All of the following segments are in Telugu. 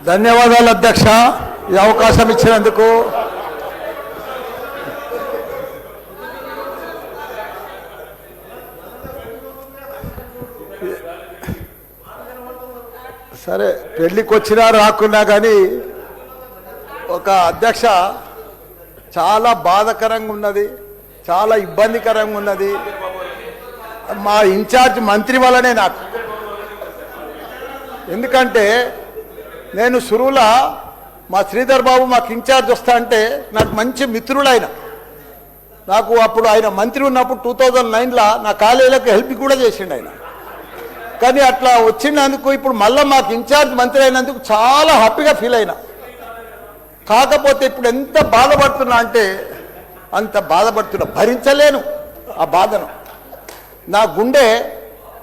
ధన్యవాదాలు అధ్యక్ష, ఈ అవకాశం ఇచ్చినందుకు. సరే, పెళ్లికి వచ్చినా రాకున్నా కానీ ఒక అధ్యక్ష చాలా బాధాకరంగా ఉన్నది, చాలా ఇబ్బందికరంగా ఉన్నది. మా ఇన్ఛార్జ్ మంత్రి వల్లనే నాకు. ఎందుకంటే నేను సురువుల మా శ్రీధర్ బాబు మాకు ఇన్ఛార్జ్ వస్తా అంటే నాకు మంచి మిత్రుడు ఆయన. నాకు అప్పుడు ఆయన మంత్రి ఉన్నప్పుడు 2009లో నా కాలేజీలకు హెల్ప్ కూడా చేసిండు ఆయన. కానీ అట్లా వచ్చినందుకు ఇప్పుడు మళ్ళీ మాకు ఇన్ఛార్జ్ మంత్రి అయినందుకు చాలా హ్యాపీగా ఫీల్ అయినా. కాకపోతే ఇప్పుడు ఎంత బాధపడుతున్నా అంటే అంత బాధపడుతున్నా, భరించలేను ఆ బాధను. నా గుండె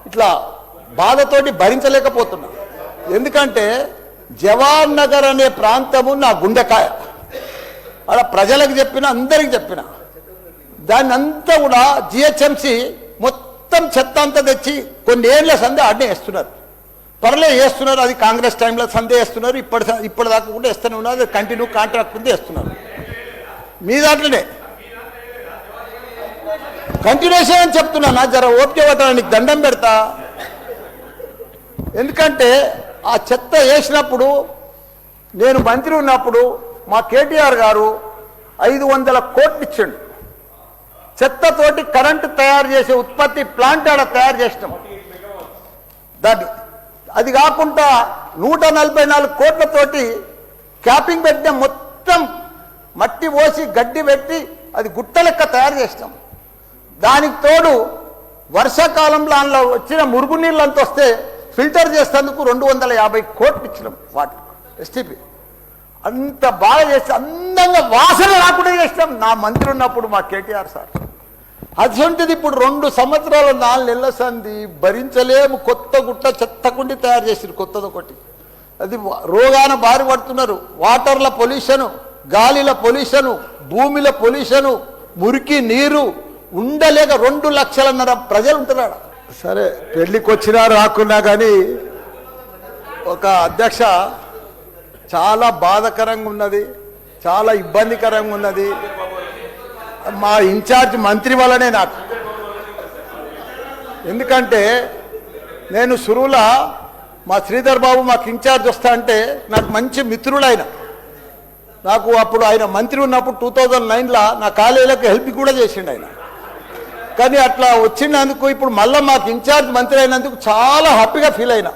ఇట్లా బాధతోటి భరించలేకపోతున్నా. ఎందుకంటే జవాన్ నగర్ అనే ప్రాంతము నా గుండెకాయ. అలా ప్రజలకు చెప్పిన, అందరికి చెప్పిన. దాన్ని అంతా కూడా జిహెచ్ఎంసి మొత్తం చెత్త అంతా తెచ్చి కొన్ని ఏళ్ళ సందే ఆడనే వేస్తున్నారు. పర్లే వేస్తున్నారు, అది కాంగ్రెస్ టైంలో సందే వేస్తున్నారు, ఇప్పటిదాకా కూడా వేస్తూనే ఉన్నారు. అది కంటిన్యూ కాంట్రాక్ట్ ఉంది వేస్తున్నారు. మీ దాంట్లోనే కంటిన్యూషన్ అని చెప్తున్నా. నా జర ఓపిక పట్టడానికి దండం పెడతా. ఎందుకంటే ఆ చెత్త వేసినప్పుడు నేను మంత్రి ఉన్నప్పుడు మా కేటీఆర్ గారు 500 కోట్లు ఇచ్చిండు. చెత్తతోటి కరెంటు తయారు చేసే ఉత్పత్తి ప్లాంట్ ఆడ తయారు చేసినాం. దాన్ని అది కాకుండా 144 కోట్లతోటి క్యాపింగ్ పెట్టిన, మొత్తం మట్టి పోసి గడ్డి పెట్టి అది గుట్ట లెక్క తయారు చేసినాం. దానికి తోడు వర్షాకాలంలో అందులో వచ్చిన మురుగునీళ్ళు అంత వస్తే ఫిల్టర్ చేసేందుకు 250 కోట్లు ఇచ్చినాం వాటర్ ఎస్టీపీ. అంత బాగా చేసి అందంగా వాసన రాకుండా చేసినాం నా మంత్రి ఉన్నప్పుడు మా కేటీఆర్ సార్. అటువంటిది ఇప్పుడు 2 సంవత్సరాలు 4 నెలల సంది భరించలేము. కొత్త గుట్ట చెత్తకుండి తయారు చేసిరు కొత్తది ఒకటి. అది రోగాన బారి పడుతున్నారు. వాటర్ల పొల్యూషను, గాలిల పొల్యూషను, భూమిల పొల్యూషను, మురికి నీరు ఉండలేక 2 లక్షలన్నర ప్రజలు ఉంటున్నాడు. సరే, పెళ్లికి వచ్చినా రాకున్నా కానీ ఒక అధ్యక్ష చాలా బాధాకరంగా ఉన్నది, చాలా ఇబ్బందికరంగా ఉన్నది. మా ఇన్ఛార్జ్ మంత్రి వల్లనే నాకు. ఎందుకంటే నేను సురువుల మా శ్రీధర్ బాబు మాకు ఇన్ఛార్జ్ వస్తా అంటే నాకు మంచి మిత్రుడు ఆయన. నాకు అప్పుడు ఆయన మంత్రి ఉన్నప్పుడు 2009లో నా కాలేజీలకు హెల్ప్ కూడా చేసిండు ఆయన. కానీ అట్లా వచ్చినందుకు ఇప్పుడు మళ్ళీ మాకు ఇన్ఛార్జ్ మంత్రి అయినందుకు చాలా హ్యాపీగా ఫీల్ అయినా.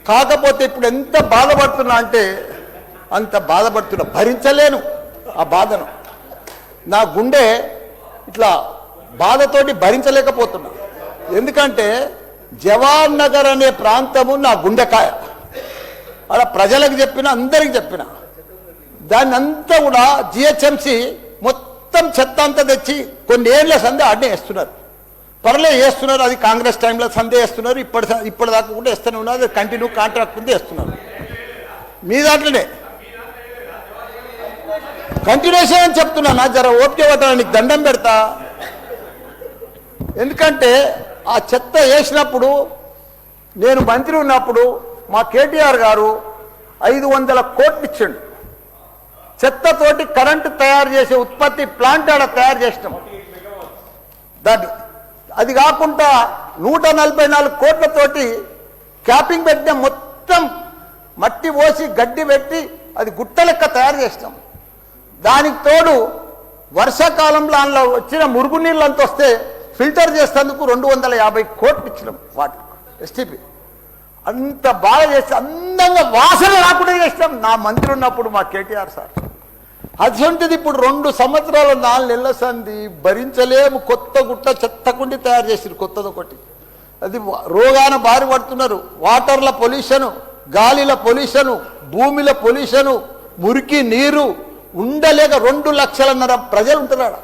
కాకపోతే ఇప్పుడు ఎంత బాధపడుతున్నా అంటే అంత బాధపడుతున్నా, భరించలేను ఆ బాధను. నా గుండె ఇట్లా బాధతోటి భరించలేకపోతున్నా. ఎందుకంటే జవాన్ నగర్ అనే ప్రాంతము నా గుండెకాయ. అలా ప్రజలకు చెప్పిన, అందరికి చెప్పిన. దాన్ని అంతా కూడా జిహెచ్ఎంసి మొత్తం చెత్త అంతా తెచ్చి కొన్ని ఏళ్ళ సందే ఆడనే వేస్తున్నారు. పర్లే వేస్తున్నారు, అది కాంగ్రెస్ టైంలో సందే వేస్తున్నారు, ఇప్పటిదాకా కూడా వేస్తూనే ఉన్నారు. అది కంటిన్యూ కాంట్రాక్ట్ ఉంది వేస్తున్నారు. మీ దాంట్లోనే కంటిన్యూషన్ అని చెప్తున్నా. నా జర ఓపిక పట్టడానికి దండం పెడతా. ఎందుకంటే ఆ చెత్త వేసినప్పుడు నేను మంత్రి ఉన్నప్పుడు మా కేటీఆర్ గారు 500 కోట్లు ఇచ్చిండు. చెత్తతోటి కరెంటు తయారు చేసే ఉత్పత్తి ప్లాంట్ ఆడ తయారు చేసినాం. దాన్ని అది కాకుండా 144 కోట్లతోటి క్యాపింగ్ పెట్టిన, మొత్తం మట్టి పోసి గడ్డి పెట్టి అది గుట్ట లెక్క తయారు చేసినాం. దానికి తోడు వర్షాకాలంలో అందులో వచ్చిన మురుగునీళ్ళు అంత వస్తే ఫిల్టర్ చేసేందుకు 250 కోట్లు ఇచ్చినాం వాటర్ ఎస్టీపీ. అంత బాగా చేసి అందంగా వాసన రాకుండా చేసినాం నా మంత్రి ఉన్నప్పుడు మా కేటీఆర్ సార్. అటువంటిది ఇప్పుడు 2 సంవత్సరాలు 4 నెలల సంది భరించలేము. కొత్త గుట్ట చెత్తకుండి తయారు చేసిరు కొత్తది ఒకటి. అది రోగాన బారి పడుతున్నారు. వాటర్ల పొల్యూషను, గాలిల పొల్యూషను, భూమిల పొల్యూషను, మురికి నీరు ఉండలేక 2 లక్షలన్నర ప్రజలు ఉంటున్నాడు.